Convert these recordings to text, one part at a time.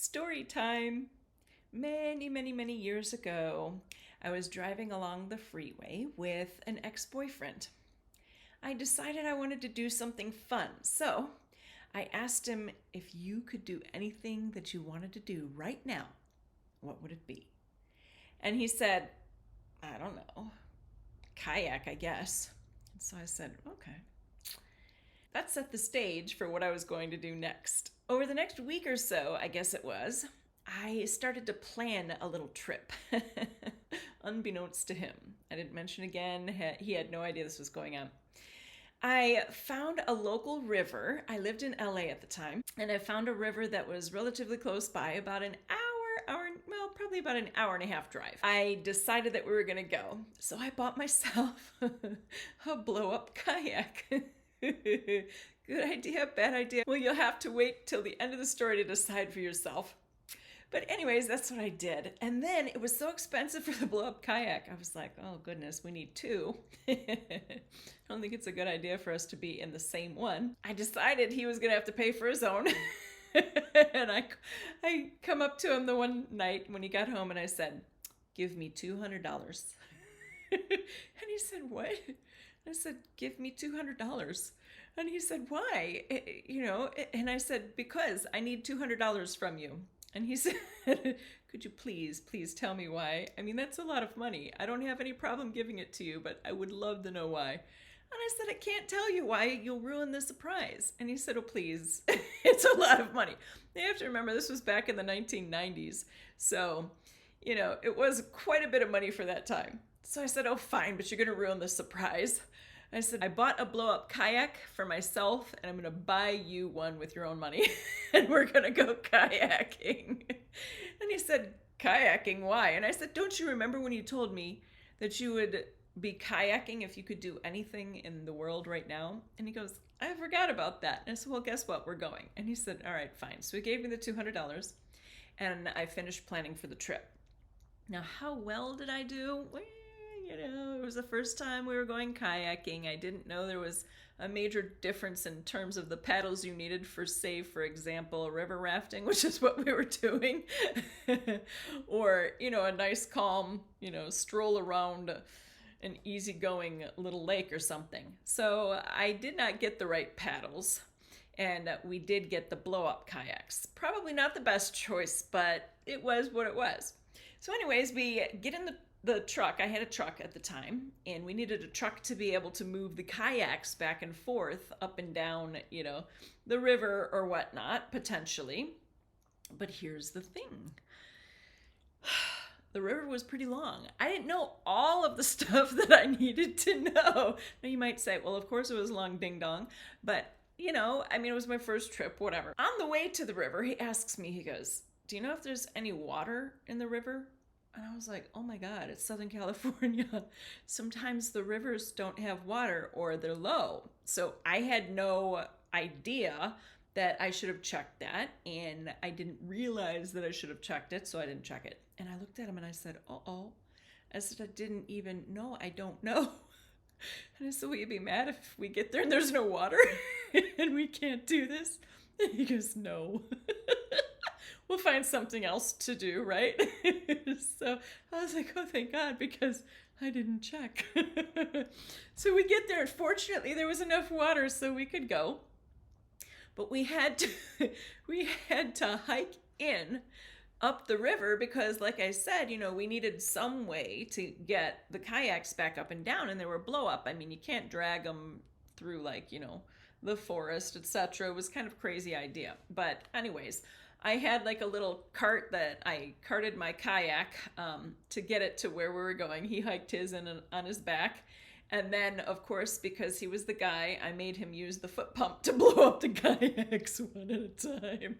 Story time. Many years ago, I was driving along the freeway with an ex-boyfriend. I decided I wanted to do something fun, so I asked him if you could do anything that you wanted to do right now, what would it be? And he said, I don't know, kayak, I guess. And so I said, okay. That set the stage for what I was going to do next. Over the next week or so, I guess it was, I started to plan a little trip, unbeknownst to him. I didn't mention again, he had no idea this was going on. I found a local river. I lived in LA at the time, and I found a river that was relatively close by, about an well, probably about an hour and a half drive. I decided that we were gonna go, so I bought myself a blow up kayak. Good idea, bad idea? Well, you'll have to wait till the end of the story to decide for yourself. But anyways, that's what I did. And then it was so expensive for the blow-up kayak. I was like, oh goodness, we need two. I don't think it's a good idea for us to be in the same one. I decided he was going to have to pay for his own. And I come up to him the one night when he got home and I said, give me $200. And he said, what? I said, give me $200. And he said, why? And I said, because I need $200 from you. And he said, could you please tell me why? I mean, that's a lot of money. I don't have any problem giving it to you, but I would love to know why. And I said, I can't tell you why. You'll ruin the surprise. And he said, oh, please. It's a lot of money. You have to remember, this was back in the 1990s. So, it was quite a bit of money for that time. So I said, oh, fine, but you're going to ruin the surprise. I said, I bought a blow-up kayak for myself, and I'm going to buy you one with your own money, and we're going to go kayaking. And he said, kayaking, why? And I said, don't you remember when you told me that you would be kayaking if you could do anything in the world right now? And he goes, I forgot about that. And I said, well, guess what? We're going. And he said, all right, fine. So he gave me the $200, and I finished planning for the trip. Now, how well did I do? Well, it was the first time we were going kayaking. I didn't know there was a major difference in terms of the paddles you needed for, say, for example, river rafting, which is what we were doing. Or, a nice calm, stroll around an easygoing little lake or something. So I did not get the right paddles. And we did get the blow-up kayaks. Probably not the best choice, but it was what it was. So anyways, we get in the truck. I had a truck at the time, and we needed a truck to be able to move the kayaks back and forth up and down, the river or whatnot, potentially. But here's the thing. The river was pretty long. I didn't know all of the stuff that I needed to know. Now you might say, well, of course it was long, ding dong. But, it was my first trip, whatever. On the way to the river, he asks me, he goes, do you know if there's any water in the river? And I was like, oh my God, it's Southern California. Sometimes the rivers don't have water or they're low. So I had no idea that I should have checked that. And I didn't realize that I should have checked it, so I didn't check it. And I looked at him and I said, uh-oh. I said, I didn't even know. I don't know. And I said, will you be mad if we get there and there's no water and we can't do this? And he goes, no. We'll find something else to do, right? So I was like, oh, thank God, because I didn't check. So we get there, and fortunately there was enough water so we could go. But we had to hike in up the river because, like I said, we needed some way to get the kayaks back up and down, and they were blow up. I mean, you can't drag them through the forest, etc. It was kind of a crazy idea. But anyways, I had a little cart that I carted my kayak to get it to where we were going. He hiked his on his back. And then, of course, because he was the guy, I made him use the foot pump to blow up the kayaks one at a time.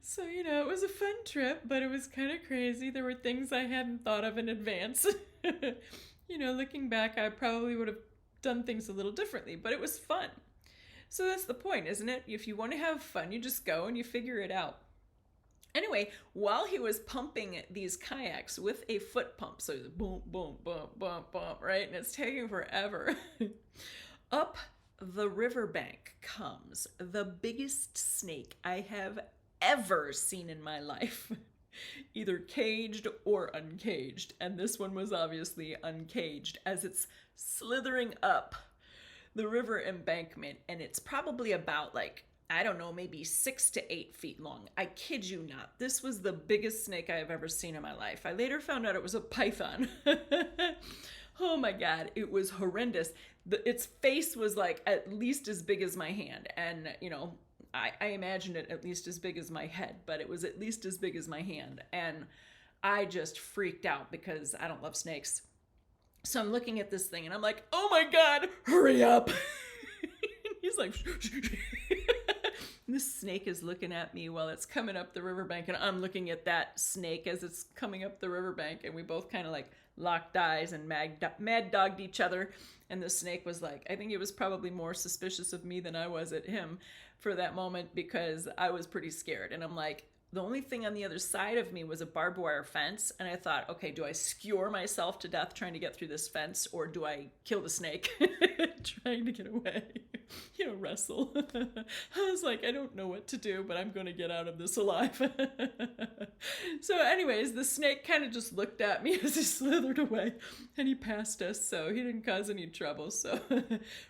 So, it was a fun trip, but it was kind of crazy. There were things I hadn't thought of in advance. Looking back, I probably would have done things a little differently, but it was fun. So that's the point, isn't it? If you want to have fun, you just go and you figure it out. Anyway, while he was pumping these kayaks with a foot pump, so boom, boom, boom, boom, boom, right? And it's taking forever. Up the riverbank comes the biggest snake I have ever seen in my life. Either caged or uncaged. And this one was obviously uncaged as it's slithering up the river embankment. And it's probably about like, I don't know, maybe 6 to 8 feet long. I kid you not. This was the biggest snake I have ever seen in my life. I later found out it was a python. Oh my God, it was horrendous. Its face was like at least as big as my hand. And, you know, I imagined it at least as big as my head, but it was at least as big as my hand. And I just freaked out because I don't love snakes. So I'm looking at this thing and I'm like, oh my God, hurry up. He's like, this snake is looking at me while it's coming up the riverbank, and I'm looking at that snake as it's coming up the riverbank, and we both kind of like locked eyes and mad dogged each other. And the snake was like, I think it was probably more suspicious of me than I was at him for that moment, because I was pretty scared. And I'm like, the only thing on the other side of me was a barbed wire fence. And I thought, okay, do I skewer myself to death trying to get through this fence, or do I kill the snake trying to get away? You know, wrestle. I was like, I don't know what to do, but I'm going to get out of this alive. So anyways, the snake kind of just looked at me as he slithered away, and he passed us, so he didn't cause any trouble, so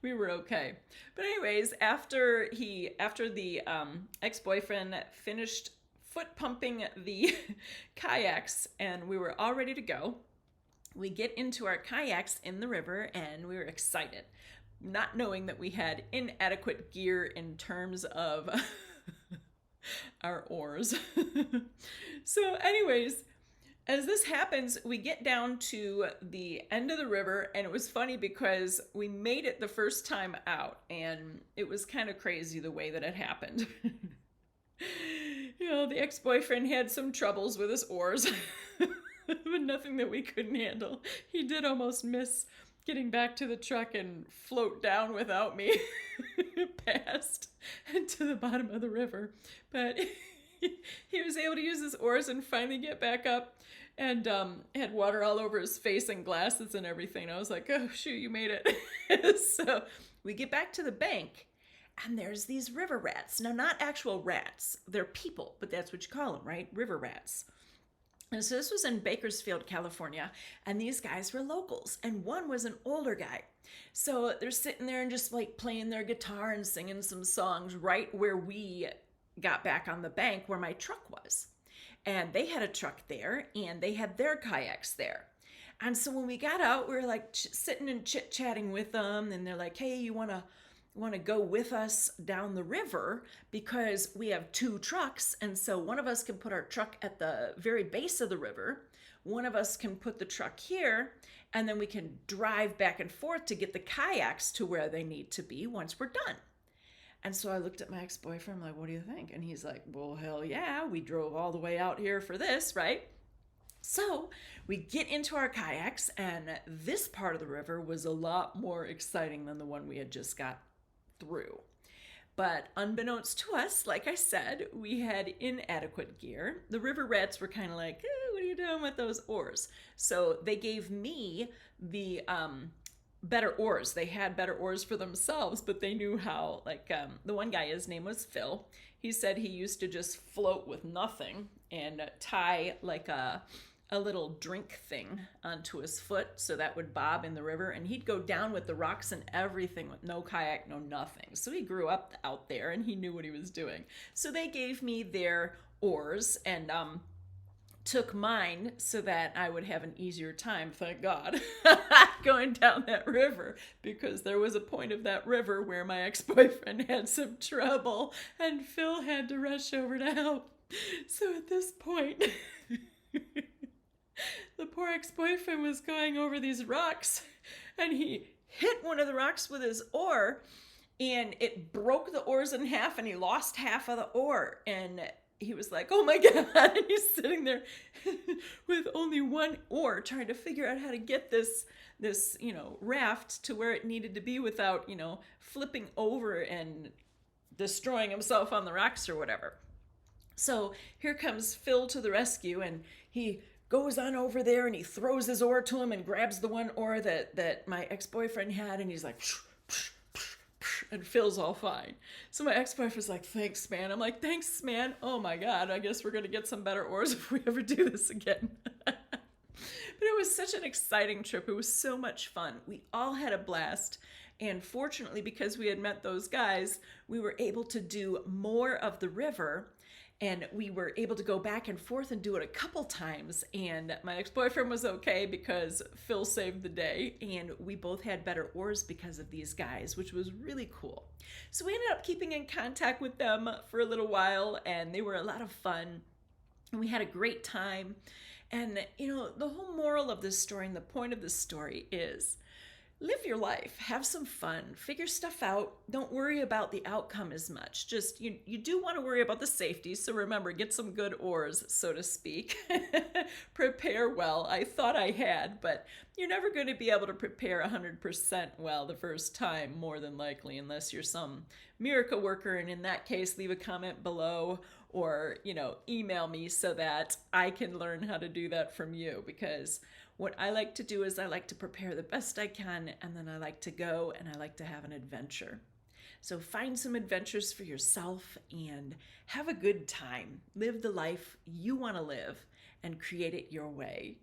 we were okay. But anyways, after the ex-boyfriend finished foot pumping the kayaks and we were all ready to go, we get into our kayaks in the river, and we were excited, not knowing that we had inadequate gear in terms of our oars. So anyways, as this happens, we get down to the end of the river, and it was funny because we made it the first time out, and it was kind of crazy the way that it happened. You know, the ex-boyfriend had some troubles with his oars, but nothing that we couldn't handle. He did almost miss getting back to the truck and float down without me past and to the bottom of the river. But he was able to use his oars and finally get back up, and had water all over his face and glasses and everything. I was like, oh, shoot, you made it. So we get back to the bank, and there's these river rats. Now, not actual rats. They're people, but that's what you call them, right? River rats. And so this was in Bakersfield, California, and these guys were locals, and one was an older guy. So they're sitting there and just like playing their guitar and singing some songs right where we got back on the bank where my truck was. And they had a truck there, and they had their kayaks there. And so when we got out, we were like sitting and chit-chatting with them, and they're like, hey, you want to go with us down the river, because we have 2 trucks, and so one of us can put our truck at the very base of the river, one of us can put the truck here, and then we can drive back and forth to get the kayaks to where they need to be once we're done. And so I looked at my ex-boyfriend, I'm like, what do you think? And he's like, well, hell yeah, we drove all the way out here for this, right? So we get into our kayaks, and this part of the river was a lot more exciting than the one we had just got through. But unbeknownst to us, like I said, we had inadequate gear. The river rats were kind of like, what are you doing with those oars? So they gave me the better oars. They had better oars for themselves, but they knew how. Like the one guy, his name was Phil. He said he used to just float with nothing and tie like a little drink thing onto his foot so that would bob in the river, and he'd go down with the rocks and everything with no kayak, no nothing. So he grew up out there and he knew what he was doing. So they gave me their oars and took mine so that I would have an easier time, thank God, going down that river, because there was a point of that river where my ex-boyfriend had some trouble and Phil had to rush over to help. So at this point, the poor ex-boyfriend was going over these rocks, and he hit one of the rocks with his oar, and it broke the oars in half, and he lost half of the oar. And he was like, oh my God. And he's sitting there with only one oar trying to figure out how to get this raft to where it needed to be without, flipping over and destroying himself on the rocks or whatever. So here comes Phil to the rescue, and he goes on over there and he throws his oar to him and grabs the one oar that my ex-boyfriend had, and he's like, psh, psh, psh, psh, and Phil's all fine. So my ex-boyfriend was like, thanks, man. I'm like, thanks, man. Oh my God, I guess we're going to get some better oars if we ever do this again. But it was such an exciting trip. It was so much fun. We all had a blast. And fortunately, because we had met those guys, we were able to do more of the river, and we were able to go back and forth and do it a couple times. And my ex-boyfriend was okay because Phil saved the day, and we both had better oars because of these guys, which was really cool. So we ended up keeping in contact with them for a little while, and they were a lot of fun, and we had a great time. And the whole moral of this story and the point of this story is live your life, have some fun, figure stuff out. Don't worry about the outcome as much. Just you do want to worry about the safety, so remember, get some good oars, so to speak. Prepare well. I thought I had, but you're never going to be able to prepare 100% well the first time, more than likely, unless you're some miracle worker. And in that case, leave a comment below, or email me so that I can learn how to do that from you, because what I like to do is I like to prepare the best I can, and then I like to go and I like to have an adventure. So find some adventures for yourself and have a good time. Live the life you want to live and create it your way.